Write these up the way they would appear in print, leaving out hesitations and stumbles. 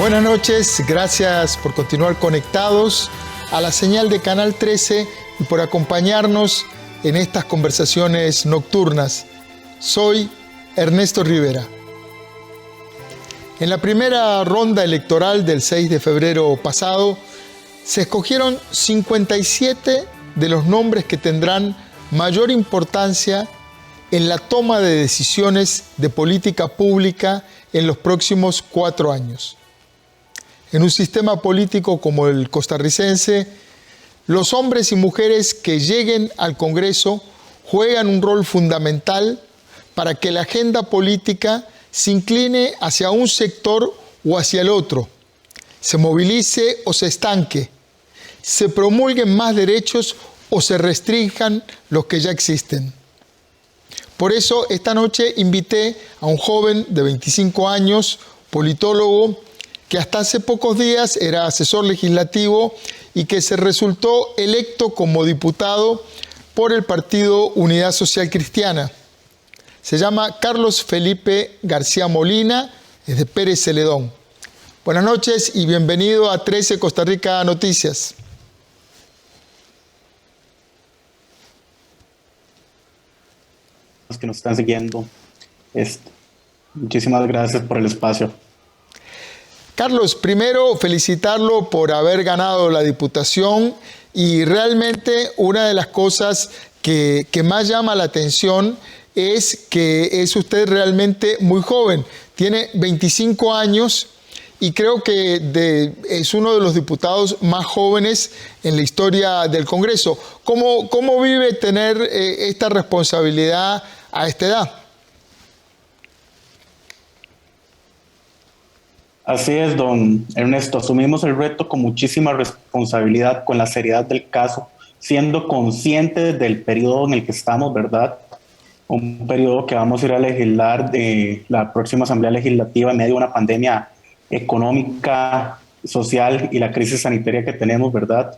Buenas noches, gracias por continuar conectados a la señal de Canal 13 y por acompañarnos en estas conversaciones nocturnas. Soy Ernesto Rivera. En la primera ronda electoral del 6 de febrero pasado, se escogieron 57 de los nombres que tendrán mayor importancia en la toma de decisiones de política pública en los próximos 4 años. En un sistema político como el costarricense, los hombres y mujeres que lleguen al Congreso juegan un rol fundamental para que la agenda política se incline hacia un sector o hacia el otro, se movilice o se estanque, se promulguen más derechos o se restrinjan los que ya existen. Por eso, esta noche invité a un joven de 25 años, politólogo, que hasta hace pocos días era asesor legislativo y que se resultó electo como diputado por el partido Unidad Social Cristiana. Se llama Carlos Felipe García Molina, es de Pérez Celedón. Buenas noches y bienvenido a 13 Costa Rica Noticias. Los que nos están siguiendo, muchísimas gracias por el espacio. Carlos, primero felicitarlo por haber ganado la diputación y realmente una de las cosas que más llama la atención es que es usted realmente muy joven, tiene 25 años y creo que es uno de los diputados más jóvenes en la historia del Congreso. ¿Cómo vive tener esta responsabilidad a esta edad? Así es, don Ernesto, asumimos el reto con muchísima responsabilidad, con la seriedad del caso, siendo conscientes del periodo en el que estamos, ¿verdad? Un periodo que vamos a ir a legislar de la próxima Asamblea Legislativa en medio de una pandemia económica, social y la crisis sanitaria que tenemos, ¿verdad?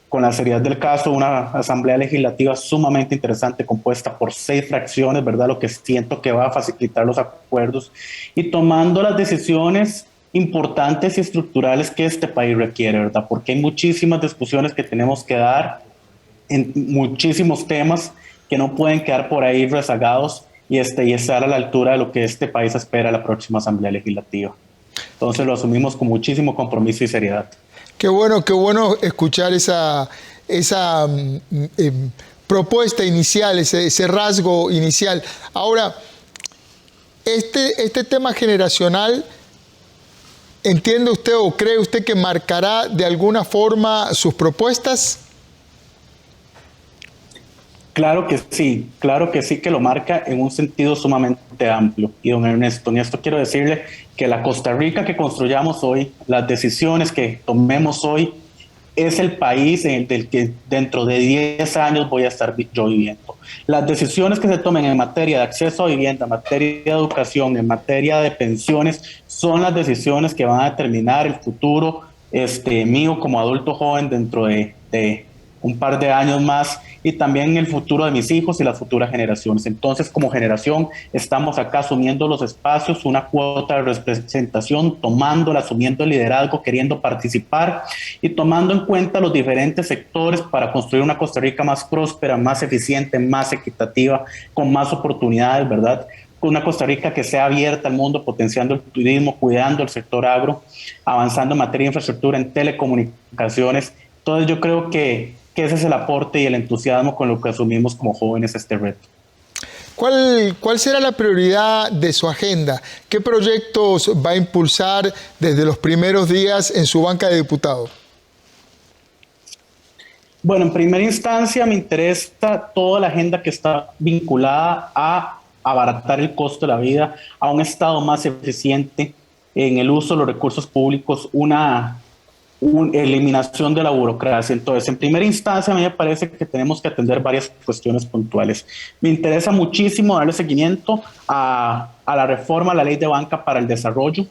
Con la seriedad del caso, una Asamblea Legislativa sumamente interesante, compuesta por 6 fracciones, ¿verdad? Lo que siento que va a facilitar los acuerdos y tomando las decisiones importantes y estructurales que este país requiere, ¿verdad? Porque hay muchísimas discusiones que tenemos que dar en muchísimos temas que no pueden quedar por ahí rezagados y estar a la altura de lo que este país espera la próxima Asamblea Legislativa. Entonces lo asumimos con muchísimo compromiso y seriedad. Qué bueno escuchar esa propuesta inicial, ese rasgo inicial. Ahora, este tema generacional, ¿entiende usted o cree usted que marcará de alguna forma sus propuestas? Claro que sí que lo marca en un sentido sumamente amplio. Y don Ernesto, en esto quiero decirle que la Costa Rica que construyamos hoy, las decisiones que tomemos hoy, es el país en el que dentro de 10 años voy a estar yo viviendo. Las decisiones que se tomen en materia de acceso a vivienda, en materia de educación, en materia de pensiones, son las decisiones que van a determinar el futuro mío como adulto joven dentro de un par de años más y también el futuro de mis hijos y las futuras generaciones. Entonces, como generación, estamos acá asumiendo los espacios, una cuota de representación, tomándola, asumiendo el liderazgo, queriendo participar y tomando en cuenta los diferentes sectores para construir una Costa Rica más próspera, más eficiente, más equitativa, con más oportunidades, ¿verdad? Una Costa Rica que sea abierta al mundo, potenciando el turismo, cuidando el sector agro, avanzando en materia de infraestructura, en telecomunicaciones. Entonces, yo creo que ese es el aporte y el entusiasmo con lo que asumimos como jóvenes este reto. ¿Cuál será la prioridad de su agenda? ¿Qué proyectos va a impulsar desde los primeros días en su banca de diputados? Bueno, en primera instancia me interesa toda la agenda que está vinculada a abaratar el costo de la vida, a un Estado más eficiente en el uso de los recursos públicos, una eliminación de la burocracia. Entonces, en primera instancia, a mí me parece que tenemos que atender varias cuestiones puntuales. Me interesa muchísimo darle seguimiento a la reforma a la ley de banca para el desarrollo,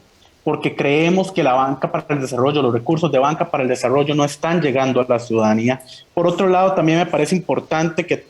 porque creemos que la banca para el desarrollo, los recursos de banca para el desarrollo no están llegando a la ciudadanía. Por otro lado, también me parece importante que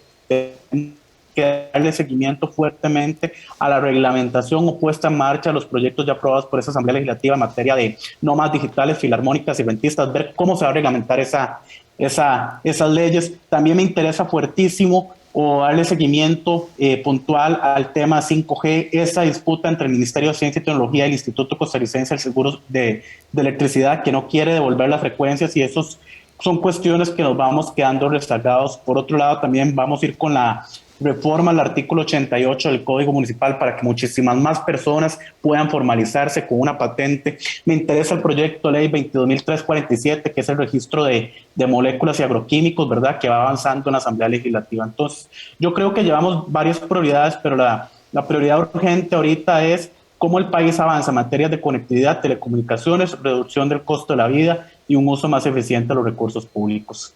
que darle seguimiento fuertemente a la reglamentación o puesta en marcha de los proyectos ya aprobados por esa Asamblea Legislativa en materia de normas digitales, filarmónicas y rentistas, ver cómo se va a reglamentar esas leyes. También me interesa fuertísimo o darle seguimiento puntual al tema 5G, esa disputa entre el Ministerio de Ciencia y Tecnología y el Instituto Costarricense del Seguro de Electricidad, que no quiere devolver las frecuencias, y esos son cuestiones que nos vamos quedando rezagados. Por otro lado, también vamos a ir con la reforma al artículo 88 del Código Municipal para que muchísimas más personas puedan formalizarse con una patente. Me interesa el proyecto de ley 22.347, que es el registro de moléculas y agroquímicos, ¿verdad?, que va avanzando en la Asamblea Legislativa. Entonces, yo creo que llevamos varias prioridades, pero la prioridad urgente ahorita es cómo el país avanza en materias de conectividad, telecomunicaciones, reducción del costo de la vida y un uso más eficiente de los recursos públicos.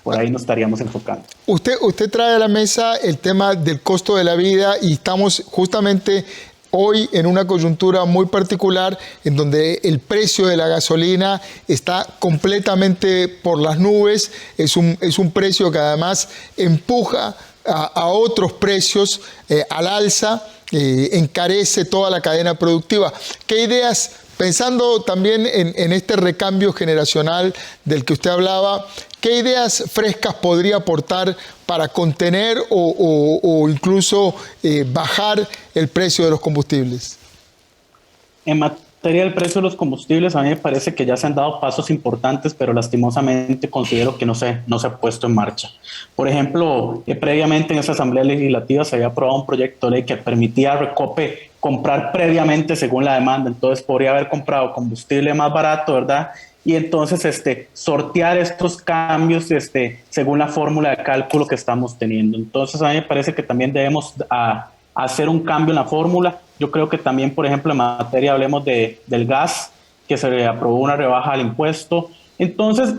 Por ahí nos estaríamos enfocando. Usted trae a la mesa el tema del costo de la vida y estamos justamente hoy en una coyuntura muy particular en donde el precio de la gasolina está completamente por las nubes. Es un precio que además empuja a otros precios al alza, encarece toda la cadena productiva. ¿Qué ideas, pensando también en este recambio generacional del que usted hablaba, qué ideas frescas podría aportar para contener o incluso bajar el precio de los combustibles? En materia del precio de los combustibles, a mí me parece que ya se han dado pasos importantes, pero lastimosamente considero que no se ha puesto en marcha. Por ejemplo, previamente en esa Asamblea Legislativa se había aprobado un proyecto de ley que permitía a Recope comprar previamente según la demanda. Entonces podría haber comprado combustible más barato, ¿verdad?, y entonces sortear estos cambios según la fórmula de cálculo que estamos teniendo. Entonces a mí me parece que también debemos hacer un cambio en la fórmula. Yo creo que también, por ejemplo, en materia, hablemos del gas, que se aprobó una rebaja al impuesto. Entonces,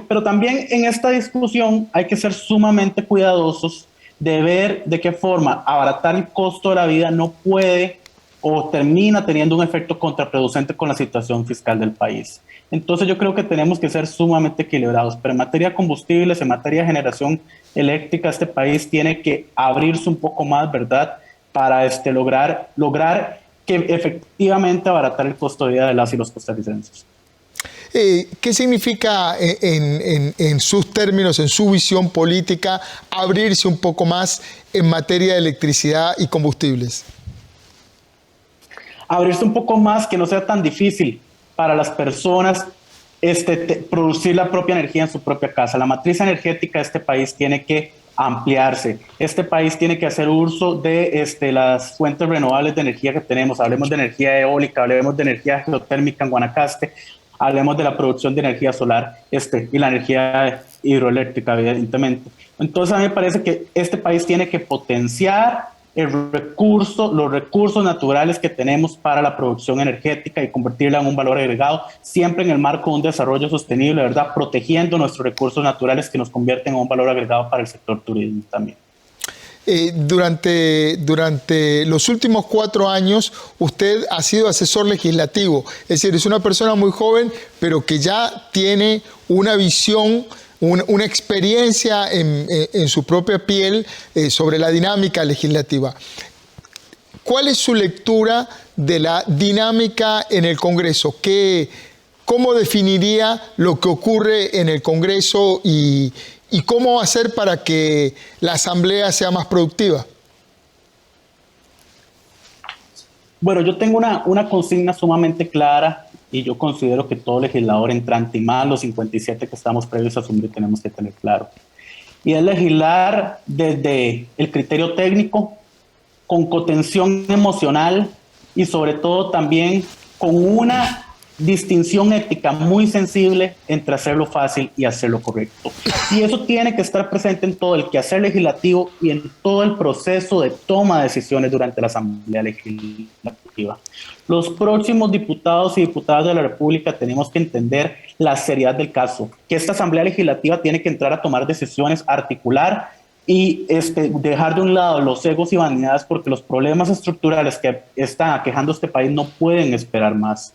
pero también en esta discusión hay que ser sumamente cuidadosos de ver de qué forma abaratar el costo de la vida no puede o termina teniendo un efecto contraproducente con la situación fiscal del país. Entonces yo creo que tenemos que ser sumamente equilibrados, pero en materia de combustibles, en materia de generación eléctrica, este país tiene que abrirse un poco más, ¿verdad?, para lograr que efectivamente abaratar el costo de vida de las y los costarricenses. ¿Qué significa en sus términos, en su visión política, abrirse un poco más en materia de electricidad y combustibles? Abrirse un poco más, que no sea tan difícil para las personas producir la propia energía en su propia casa. La matriz energética de este país tiene que ampliarse. Este país tiene que hacer uso de las fuentes renovables de energía que tenemos. Hablemos de energía eólica, hablemos de energía geotérmica en Guanacaste, hablemos de la producción de energía solar y la energía hidroeléctrica, evidentemente. Entonces a mí me parece que este país tiene que potenciar los recursos naturales que tenemos para la producción energética y convertirla en un valor agregado, siempre en el marco de un desarrollo sostenible, ¿verdad?, protegiendo nuestros recursos naturales que nos convierten en un valor agregado para el sector turismo también. Durante los últimos 4 años usted ha sido asesor legislativo, es decir, es una persona muy joven, pero que ya tiene una visión, una experiencia en su propia piel sobre la dinámica legislativa. ¿Cuál es su lectura de la dinámica en el Congreso? ¿Cómo definiría lo que ocurre en el Congreso y cómo hacer para que la Asamblea sea más productiva? Bueno, yo tengo una consigna sumamente clara y yo considero que todo legislador entrante y más los 57 que estamos previos a asumir tenemos que tener claro. Y es legislar desde el criterio técnico, con contención emocional y sobre todo también con una distinción ética muy sensible entre hacerlo fácil y hacerlo correcto. Y eso tiene que estar presente en todo el quehacer legislativo y en todo el proceso de toma de decisiones durante la Asamblea Legislativa. Los próximos diputados y diputadas de la República tenemos que entender la seriedad del caso, que esta Asamblea Legislativa tiene que entrar a tomar decisiones, articular y dejar de un lado los egos y vanidades, porque los problemas estructurales que están aquejando a este país no pueden esperar más.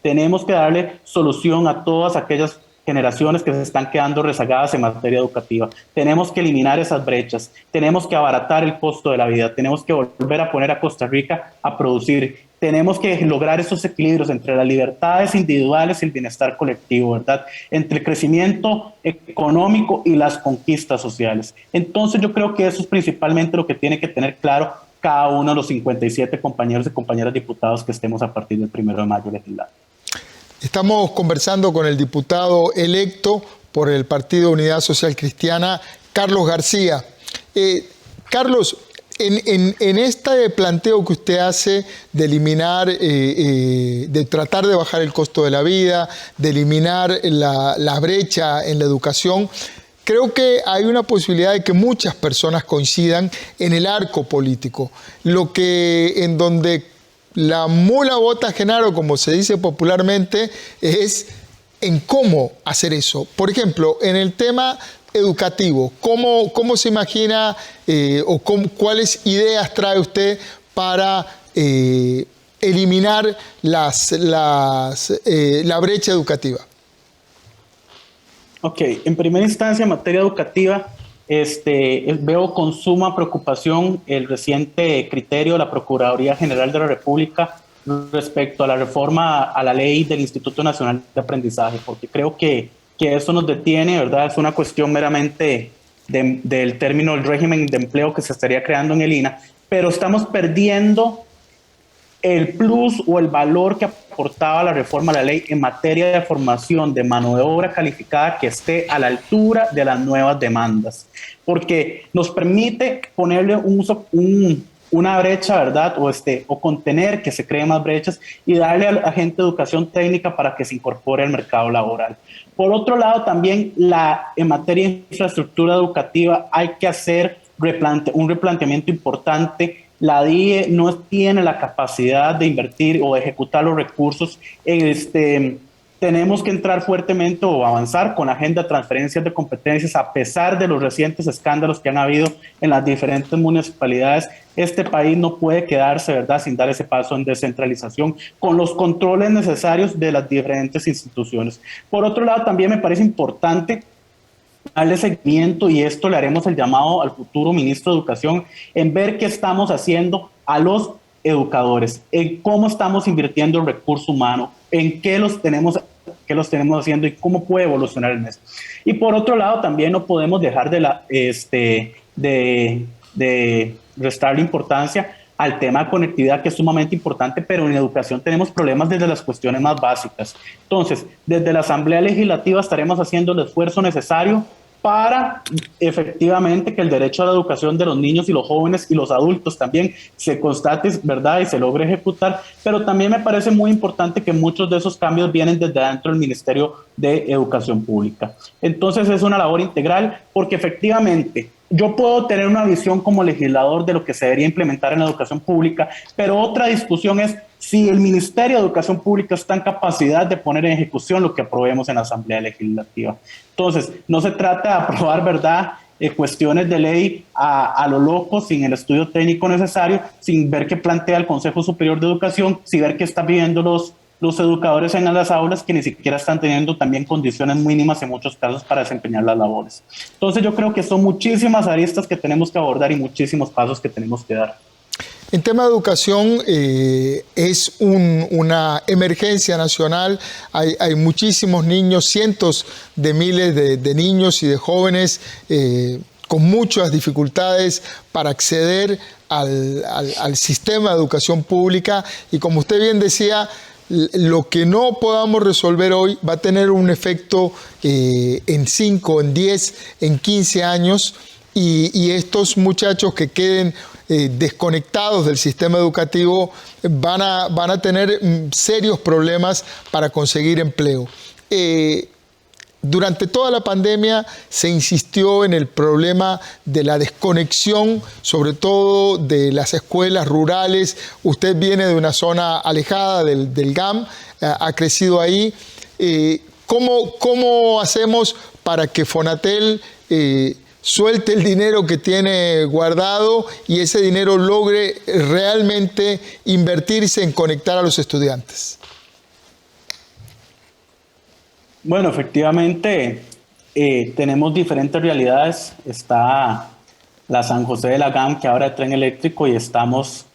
Tenemos que darle solución a todas aquellas generaciones que se están quedando rezagadas en materia educativa. Tenemos que eliminar esas brechas, tenemos que abaratar el costo de la vida, tenemos que volver a poner a Costa Rica a producir, tenemos que lograr esos equilibrios entre las libertades individuales y el bienestar colectivo, ¿verdad? Entre el crecimiento económico y las conquistas sociales. Entonces yo creo que eso es principalmente lo que tiene que tener claro cada uno de los 57 compañeros y compañeras diputados que estemos a partir del 1 de mayo legislando. Estamos conversando con el diputado electo por el Partido Unidad Social Cristiana, Carlos García. Carlos, en este planteo que usted hace de eliminar, de tratar de bajar el costo de la vida, de eliminar la brecha en la educación, creo que hay una posibilidad de que muchas personas coincidan en el arco político, en donde la mula bota a Genaro, como se dice popularmente, es en cómo hacer eso. Por ejemplo, en el tema educativo, ¿cómo se imagina cuáles ideas trae usted para eliminar la brecha educativa? Ok, en primera instancia, en materia educativa, veo con suma preocupación el reciente criterio de la Procuraduría General de la República respecto a la reforma a la ley del Instituto Nacional de Aprendizaje, porque creo que eso nos detiene, ¿verdad? Es una cuestión meramente del término, el régimen de empleo que se estaría creando en el INA, pero estamos perdiendo el plus o el valor que aportaba la reforma a la ley en materia de formación de mano de obra calificada que esté a la altura de las nuevas demandas, porque nos permite ponerle una brecha, ¿verdad? O contener que se creen más brechas y darle a la gente de educación técnica para que se incorpore al mercado laboral. Por otro lado, también en materia de infraestructura educativa hay que hacer un replanteamiento importante. La DIE no tiene la capacidad de invertir o de ejecutar los recursos. Tenemos que entrar fuertemente o avanzar con la agenda de transferencias de competencias a pesar de los recientes escándalos que han habido en las diferentes municipalidades. Este país no puede quedarse, ¿verdad?, sin dar ese paso en descentralización con los controles necesarios de las diferentes instituciones. Por otro lado, también me parece importante darle seguimiento, y esto le haremos el llamado al futuro ministro de Educación, en ver qué estamos haciendo a los educadores, en cómo estamos invirtiendo el recurso humano, en qué los tenemos haciendo y cómo puede evolucionar el mes. Y por otro lado, también no podemos dejar de restarle importancia al tema de conectividad, que es sumamente importante, pero en educación tenemos problemas desde las cuestiones más básicas. Entonces, desde la Asamblea Legislativa estaremos haciendo el esfuerzo necesario para efectivamente que el derecho a la educación de los niños y los jóvenes y los adultos también se constate, ¿verdad?, y se logre ejecutar, pero también me parece muy importante que muchos de esos cambios vienen desde dentro del Ministerio de Educación Pública. Entonces es una labor integral, porque efectivamente yo puedo tener una visión como legislador de lo que se debería implementar en la educación pública, pero otra discusión es si el Ministerio de Educación Pública está en capacidad de poner en ejecución lo que aprobemos en la Asamblea Legislativa. Entonces, no se trata de aprobar, ¿verdad?, cuestiones de ley a lo loco, sin el estudio técnico necesario, sin ver qué plantea el Consejo Superior de Educación, sin ver qué están viviendo los educadores en las aulas, que ni siquiera están teniendo también condiciones mínimas en muchos casos para desempeñar las labores. Entonces yo creo que son muchísimas aristas que tenemos que abordar y muchísimos pasos que tenemos que dar. En tema de educación es una emergencia nacional, hay muchísimos niños, cientos de miles de niños y de jóvenes con muchas dificultades para acceder al sistema de educación pública, y como usted bien decía, lo que no podamos resolver hoy va a tener un efecto en 5, en 10, en 15 años, y estos muchachos que queden desconectados del sistema educativo van a tener serios problemas para conseguir empleo. Durante toda la pandemia se insistió en el problema de la desconexión, sobre todo de las escuelas rurales. Usted viene de una zona alejada del GAM, ha crecido ahí. ¿Cómo hacemos para que Fonatel suelte el dinero que tiene guardado y ese dinero logre realmente invertirse en conectar a los estudiantes? Bueno, efectivamente, tenemos diferentes realidades. Está la San José de la GAM, que ahora es tren eléctrico, y estamos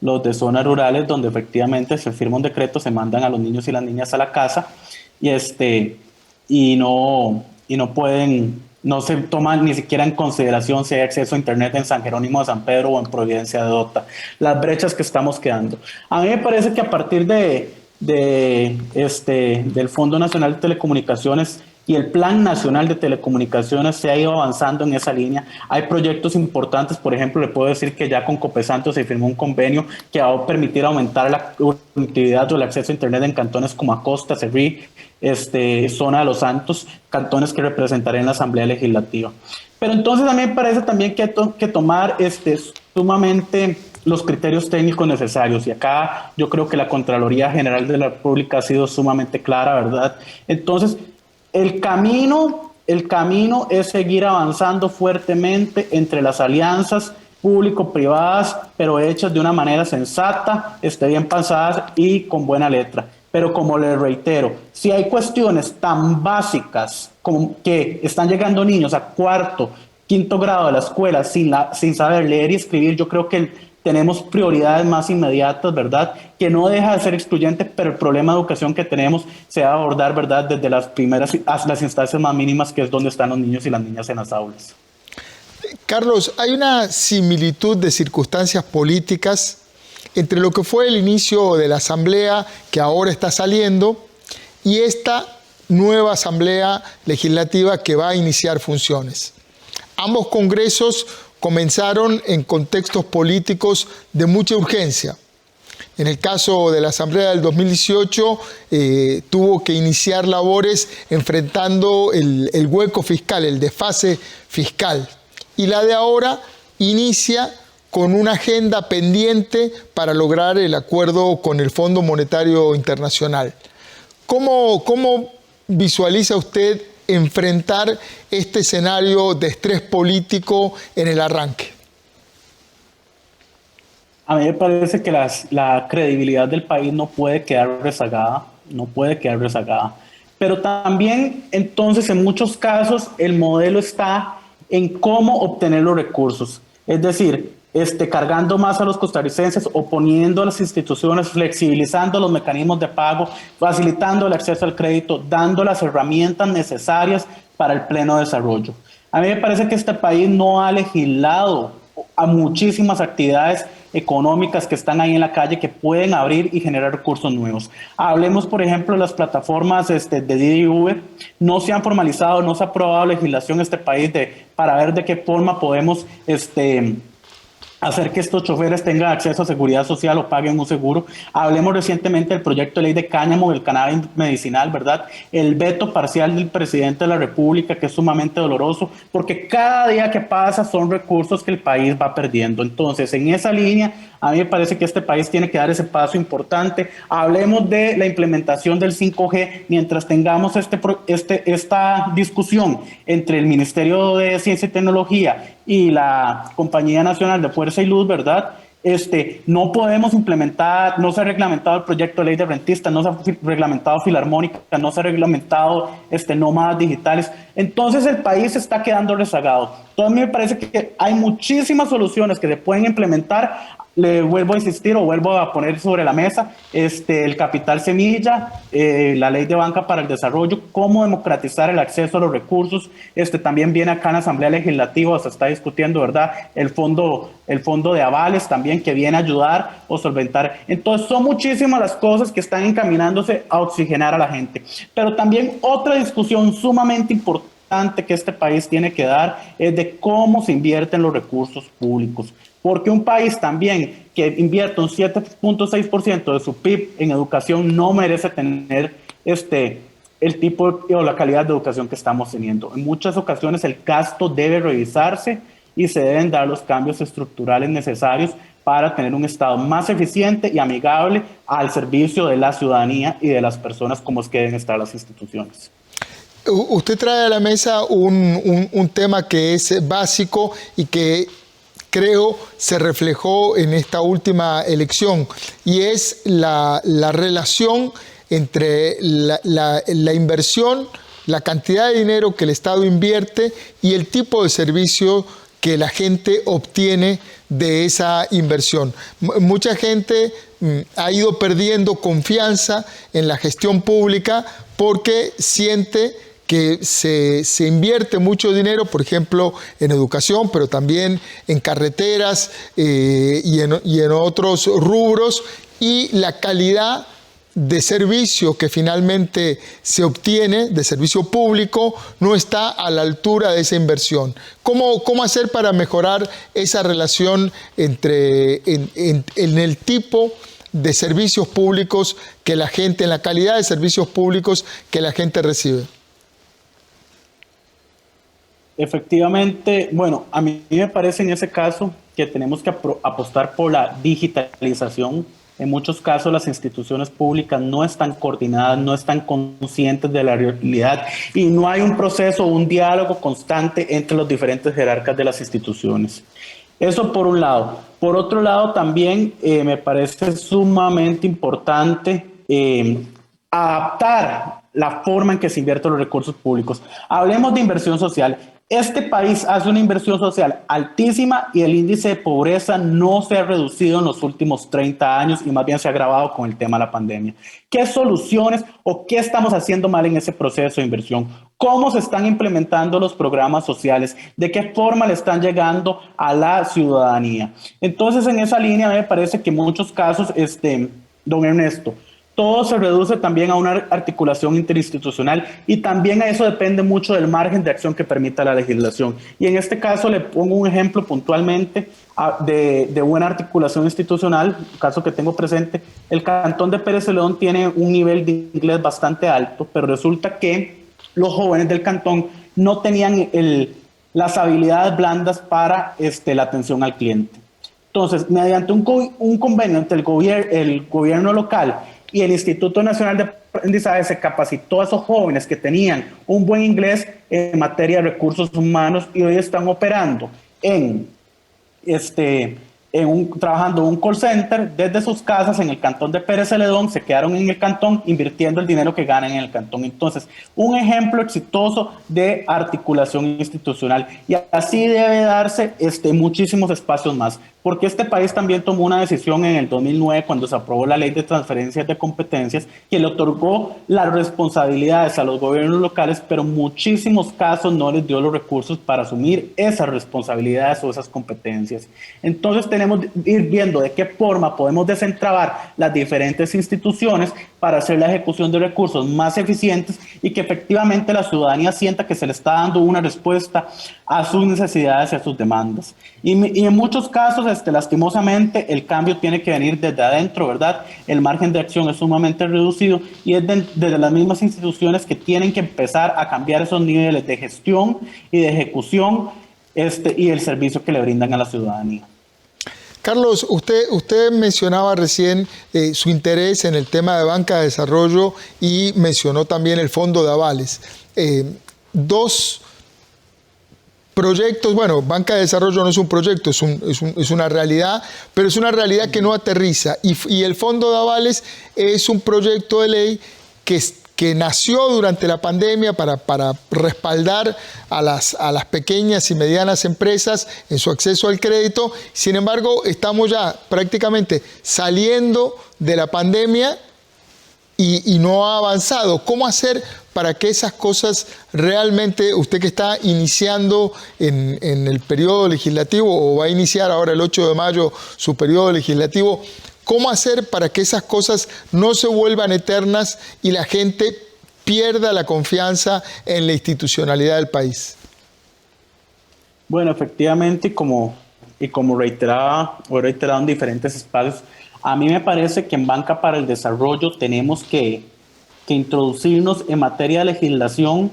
los de zonas rurales, donde efectivamente se firma un decreto, se mandan a los niños y las niñas a la casa, y, y no pueden, no se toman ni siquiera en consideración si hay acceso a Internet en San Jerónimo de San Pedro o en Providencia de Dota. Las brechas que estamos quedando. A mí me parece que a partir del Fondo Nacional de Telecomunicaciones y el Plan Nacional de Telecomunicaciones se ha ido avanzando en esa línea. Hay proyectos importantes, por ejemplo, le puedo decir que ya con Copesanto se firmó un convenio que va a permitir aumentar la conectividad o el acceso a Internet en cantones como Acosta, Cerrí, Zona de los Santos, cantones que representaré en la Asamblea Legislativa. Pero entonces a mí me parece también que hay que tomar sumamente los criterios técnicos necesarios, y acá yo creo que la Contraloría General de la República ha sido sumamente clara, ¿verdad? Entonces, el camino es seguir avanzando fuertemente entre las alianzas público-privadas, pero hechas de una manera sensata, bien pensadas y con buena letra. Pero como les reitero, si hay cuestiones tan básicas como que están llegando niños a cuarto, quinto grado de la escuela sin saber leer y escribir, yo creo que tenemos prioridades más inmediatas, ¿verdad? Que no deja de ser excluyente, pero el problema de educación que tenemos se va a abordar, ¿verdad? Desde las primeras hasta las instancias más mínimas, que es donde están los niños y las niñas en las aulas. Carlos, hay una similitud de circunstancias políticas entre lo que fue el inicio de la Asamblea, que ahora está saliendo, y esta nueva Asamblea Legislativa que va a iniciar funciones. Ambos congresos comenzaron en contextos políticos de mucha urgencia. En el caso de la Asamblea del 2018, tuvo que iniciar labores enfrentando el hueco fiscal, el desfase fiscal. Y la de ahora inicia con una agenda pendiente para lograr el acuerdo con el Fondo Monetario Internacional. ¿Cómo visualiza usted enfrentar este escenario de estrés político en el arranque? A mí me parece que la credibilidad del país no puede quedar rezagada, pero también entonces en muchos casos el modelo está en cómo obtener los recursos, es decir, cargando más a los costarricenses, oponiendo a las instituciones, flexibilizando los mecanismos de pago, facilitando el acceso al crédito, dando las herramientas necesarias para el pleno desarrollo. A mí me parece que este país no ha legislado a muchísimas actividades económicas que están ahí en la calle que pueden abrir y generar recursos nuevos. Hablemos, por ejemplo, de las plataformas de Didi y Uber. No se han formalizado, no se ha aprobado legislación en este país para ver de qué forma podemos hacer que estos choferes tengan acceso a seguridad social o paguen un seguro. Hablemos recientemente del proyecto de ley de cáñamo, del cannabis medicinal, ¿verdad? El veto parcial del presidente de la República, que es sumamente doloroso, porque cada día que pasa son recursos que el país va perdiendo. Entonces, en esa línea, a mí me parece que este país tiene que dar ese paso importante. Hablemos de la implementación del 5G, mientras tengamos esta discusión entre el Ministerio de Ciencia y Tecnología y la Compañía Nacional de Fuerza y Luz, ¿verdad? No podemos implementar, no se ha reglamentado el proyecto de ley de rentistas, no se ha reglamentado filarmónica, no se ha reglamentado nómadas digitales. Entonces el país se está quedando rezagado. Entonces a mí me parece que hay muchísimas soluciones que se pueden implementar. Le vuelvo a insistir o vuelvo a poner sobre la mesa el capital semilla, la ley de banca para el desarrollo, cómo democratizar el acceso a los recursos. También viene acá en la Asamblea Legislativa, se está discutiendo, ¿verdad? El fondo de avales también, que viene a ayudar o solventar. Entonces son muchísimas las cosas que están encaminándose a oxigenar a la gente. Pero también otra discusión sumamente importante que este país tiene que dar es de cómo se invierten los recursos públicos. Porque un país también que invierte un 7.6% de su PIB en educación no merece tener el tipo o la calidad de educación que estamos teniendo. En muchas ocasiones el gasto debe revisarse y se deben dar los cambios estructurales necesarios para tener un Estado más eficiente y amigable al servicio de la ciudadanía y de las personas como es que deben estar las instituciones. Usted trae a la mesa un tema que es básico y que creo se reflejó en esta última elección, y es la relación entre la inversión, la cantidad de dinero que el Estado invierte y el tipo de servicio que la gente obtiene de esa inversión. Mucha gente ha ido perdiendo confianza en la gestión pública porque siente que se invierte mucho dinero, por ejemplo, en educación, pero también en carreteras y en otros rubros, y la calidad de servicio que finalmente se obtiene, de servicio público, no está a la altura de esa inversión. ¿Cómo hacer para mejorar esa relación en el tipo de servicios públicos que la gente, en la calidad de servicios públicos que la gente recibe? Efectivamente, bueno, a mí me parece en ese caso que tenemos que apostar por la digitalización. En muchos casos las instituciones públicas no están coordinadas, no están conscientes de la realidad y no hay un proceso, un diálogo constante entre los diferentes jerarcas de las instituciones. Eso por un lado. Por otro lado, también me parece sumamente importante adaptar la forma en que se invierten los recursos públicos. Hablemos de inversión social. Este país hace una inversión social altísima y el índice de pobreza no se ha reducido en los últimos 30 años y más bien se ha agravado con el tema de la pandemia. ¿Qué soluciones o qué estamos haciendo mal en ese proceso de inversión? ¿Cómo se están implementando los programas sociales? ¿De qué forma le están llegando a la ciudadanía? Entonces, en esa línea me parece que en muchos casos, don Ernesto, todo se reduce también a una articulación interinstitucional y también a eso depende mucho del margen de acción que permita la legislación. Y en este caso le pongo un ejemplo puntualmente de buena articulación institucional, caso que tengo presente. El Cantón de Pérez Celedón tiene un nivel de inglés bastante alto, pero resulta que los jóvenes del cantón no tenían las habilidades blandas para la atención al cliente. Entonces, mediante un convenio entre el gobierno local y el Instituto Nacional de Aprendizaje se capacitó a esos jóvenes que tenían un buen inglés en materia de recursos humanos y hoy están operando trabajando en un call center desde sus casas en el Cantón de Pérez Celedón, se quedaron en el cantón invirtiendo el dinero que ganan en el cantón. Entonces, un ejemplo exitoso de articulación institucional y así debe darse muchísimos espacios más, porque este país también tomó una decisión en el 2009 cuando se aprobó la Ley de Transferencias de Competencias que le otorgó las responsabilidades a los gobiernos locales, pero en muchísimos casos no les dio los recursos para asumir esas responsabilidades o esas competencias. Entonces tenemos que ir viendo de qué forma podemos desentrabar las diferentes instituciones para hacer la ejecución de recursos más eficientes y que efectivamente la ciudadanía sienta que se le está dando una respuesta a sus necesidades y a sus demandas. Y en muchos casos, lastimosamente, el cambio tiene que venir desde adentro, ¿verdad? El margen de acción es sumamente reducido y es desde las mismas instituciones que tienen que empezar a cambiar esos niveles de gestión y de ejecución y el servicio que le brindan a la ciudadanía. Carlos, usted mencionaba recién su interés en el tema de banca de desarrollo y mencionó también el fondo de avales. Dos proyectos, bueno, banca de desarrollo no es un proyecto, es una realidad, pero es una realidad que no aterriza. Y el fondo de avales es un proyecto de ley que nació durante la pandemia para respaldar a las pequeñas y medianas empresas en su acceso al crédito. Sin embargo, estamos ya prácticamente saliendo de la pandemia y no ha avanzado. ¿Cómo hacer para que esas cosas realmente, usted que está iniciando en el periodo legislativo o va a iniciar ahora el 8 de mayo su periodo legislativo, cómo hacer para que esas cosas no se vuelvan eternas y la gente pierda la confianza en la institucionalidad del país? Bueno, efectivamente, como reiterado en diferentes espacios, a mí me parece que en Banca para el Desarrollo tenemos que introducirnos en materia de legislación,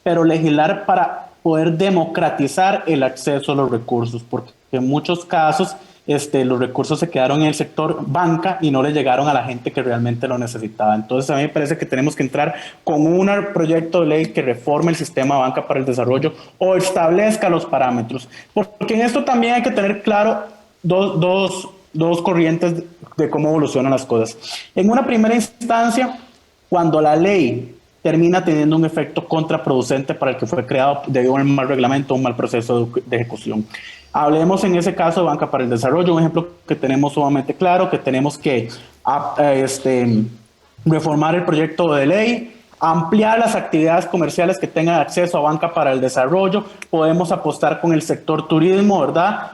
pero legislar para poder democratizar el acceso a los recursos, porque en muchos casos los recursos se quedaron en el sector banca y no le llegaron a la gente que realmente lo necesitaba. Entonces a mí me parece que tenemos que entrar con un proyecto de ley que reforme el sistema de banca para el desarrollo o establezca los parámetros, porque en esto también hay que tener claro dos corrientes de cómo evolucionan las cosas. En una primera instancia, cuando la ley termina teniendo un efecto contraproducente para el que fue creado debido a un mal reglamento o un mal proceso de ejecución. Hablemos en ese caso de Banca para el Desarrollo, un ejemplo que tenemos sumamente claro, que tenemos que reformar el proyecto de ley, ampliar las actividades comerciales que tengan acceso a Banca para el Desarrollo, podemos apostar con el sector turismo, ¿verdad?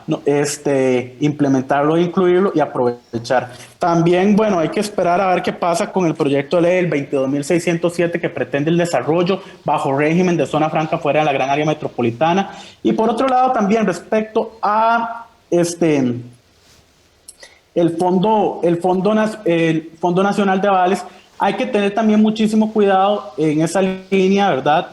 Implementarlo, incluirlo y aprovechar. También, bueno, hay que esperar a ver qué pasa con el proyecto de ley, el 22.607, que pretende el desarrollo bajo régimen de zona franca fuera de la gran área metropolitana. Y por otro lado, también respecto a el Fondo Nacional de Avales, hay que tener también muchísimo cuidado en esa línea, ¿verdad?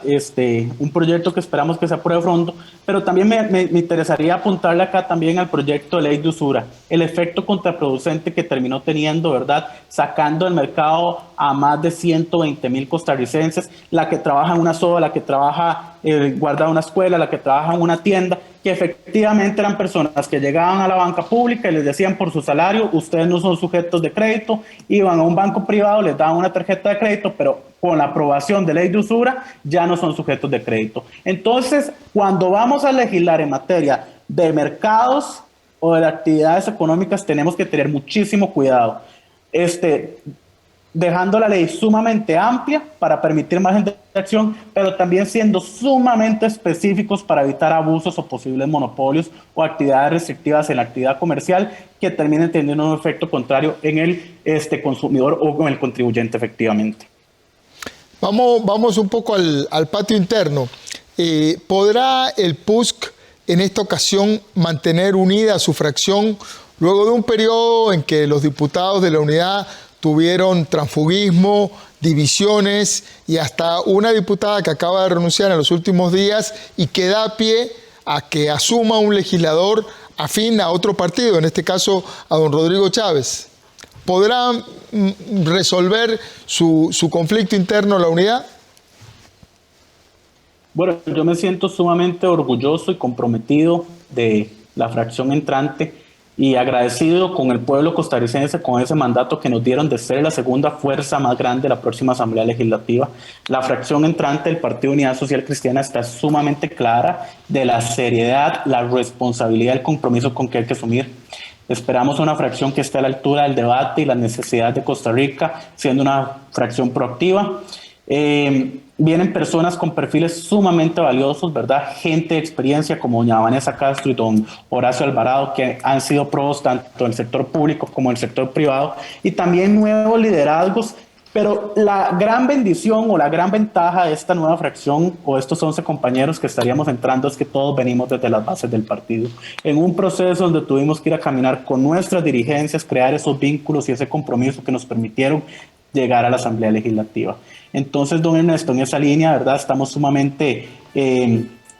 Un proyecto que esperamos que se apruebe pronto, pero también me interesaría apuntarle acá también al proyecto de ley de usura, el efecto contraproducente que terminó teniendo, ¿verdad? Sacando del mercado a más de 120,000 costarricenses, la que trabaja en una soda, la que trabaja guarda una escuela, la que trabaja en una tienda, que efectivamente eran personas que llegaban a la banca pública y les decían por su salario, ustedes no son sujetos de crédito, iban a un banco privado, les daban una tarjeta de crédito, pero con la aprobación de ley de usura ya no son sujetos de crédito. Entonces, cuando vamos a legislar en materia de mercados o de actividades económicas, tenemos que tener muchísimo cuidado. Dejando la ley sumamente amplia para permitir margen de acción, pero también siendo sumamente específicos para evitar abusos o posibles monopolios o actividades restrictivas en la actividad comercial que terminen teniendo un efecto contrario en el consumidor o con el contribuyente efectivamente. Vamos un poco al patio interno. ¿Podrá el PUSC en esta ocasión mantener unida a su fracción luego de un periodo en que los diputados de la unidad tuvieron transfugismo, divisiones y hasta una diputada que acaba de renunciar en los últimos días y que da pie a que asuma un legislador afín a otro partido, en este caso a don Rodrigo Chávez? ¿Podrá resolver su conflicto interno la unidad? Bueno, yo me siento sumamente orgulloso y comprometido de la fracción entrante y agradecido con el pueblo costarricense con ese mandato que nos dieron de ser la segunda fuerza más grande de la próxima Asamblea Legislativa. La fracción entrante del Partido Unidad Social Cristiana está sumamente clara de la seriedad, la responsabilidad, el compromiso con que hay que asumir. Esperamos una fracción que esté a la altura del debate y las necesidades de Costa Rica, siendo una fracción proactiva. Vienen personas con perfiles sumamente valiosos, ¿verdad? Gente de experiencia como doña Vanessa Castro y don Horacio Alvarado, que han sido pros tanto en el sector público como en el sector privado, y también nuevos liderazgos. Pero la gran bendición o la gran ventaja de esta nueva fracción o estos 11 compañeros que estaríamos entrando es que todos venimos desde las bases del partido, en un proceso donde tuvimos que ir a caminar con nuestras dirigencias, crear esos vínculos y ese compromiso que nos permitieron llegar a la Asamblea Legislativa. Entonces, don Ernesto, en esa línea, ¿verdad? Estamos sumamente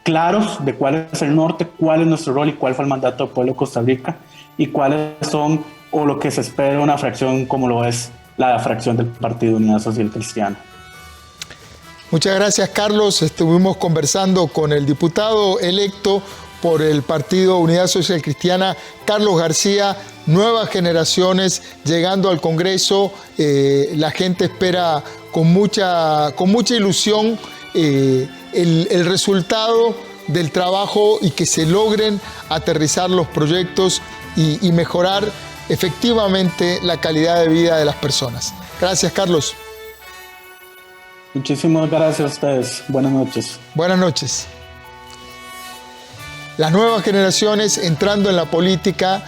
claros de cuál es el norte, cuál es nuestro rol y cuál fue el mandato del pueblo de Costa Rica y cuáles son o lo que se espera de una fracción como lo es la fracción del Partido Unidad Social Cristiana. Muchas gracias, Carlos. Estuvimos conversando con el diputado electo por el Partido Unidad Social Cristiana, Carlos García. Nuevas generaciones llegando al Congreso. La gente espera con mucha ilusión el resultado del trabajo y que se logren aterrizar los proyectos y mejorar efectivamente la calidad de vida de las personas. Gracias, Carlos. Muchísimas gracias a ustedes. Buenas noches. Buenas noches. Las nuevas generaciones entrando en la política,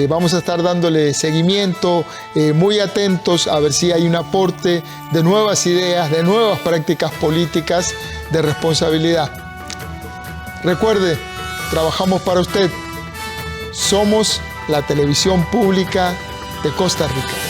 vamos a estar dándole seguimiento, muy atentos a ver si hay un aporte de nuevas ideas, de nuevas prácticas políticas de responsabilidad. Recuerde, trabajamos para usted. Somos la televisión pública de Costa Rica.